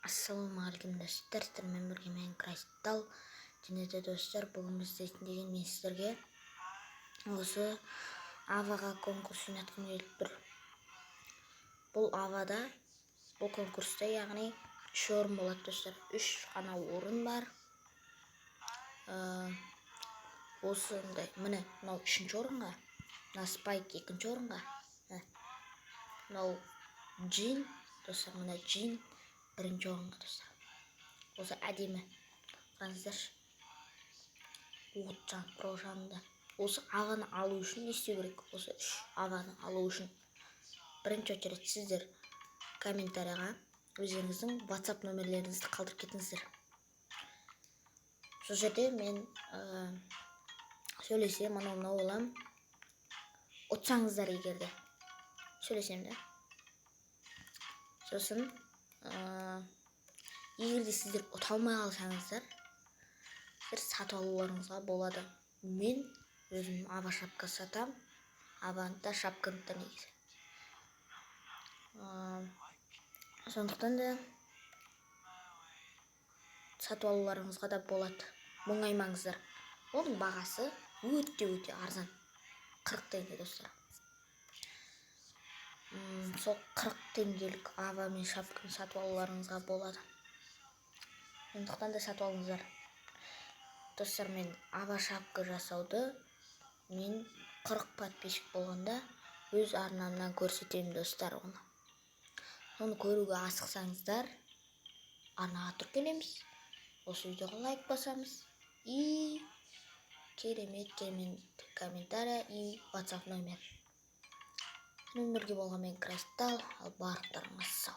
Ассалаумағалейкум достар, сіздермен бірге мен Крастал. Және де достар, бүгін біз істейтін деген мен сіздерге осы аваға конкурс ойнатқым келіп тұр. Бұл авада, бұл конкурста, яғни 3 орын болады достар. 3 қана орын бар. Осындай, міне, мынау 3-ші орынға, мына Спайк 2-ші орынға, мынау Джин, достар, мына Джин 1-ші орынға достар. Осы әдемі. Қараңыздаршы. От жанып тұр жанында. Осы аваны алу үшін не істеу керек? Осы 3 аваны алу үшін бірінші очередь сіздер комментарияға өздеріңіздің WhatsApp нөмірлеріңізді қалдырып кетіңіздер. Сол жерде мен сөйлесем, мынау олам. Отсаңыздар егерде. Сөйлесем де. Сосын егерде сіздер ұта алмай қалсаңыздар, сіздер сатып алуларыңызға болады. Мен өзім ава шапка сатам. Аваны да шапканы да негізі. Сондықтан да сатып алуларыңызға да болады. Мұңаймаңыздар. Оның бағасы өте арзан. 40 теңге достар. Сол 40 теңгелік ава мен шапканы сатып алуларыңызға болады. Сондықтан да сатып алыңыздар. Достар, мен ава шапка жасауды мен 40 подписчик болғанда өз арнамнан көрсетемін достар оны. Соны көруге асықсаңыздар, арнаға тіркелеміз. Осы видеоға лайк басамыз. И керемет комментария и WhatsApp нөмірге болған мен Крастал, ал барлықтарыңыз сау.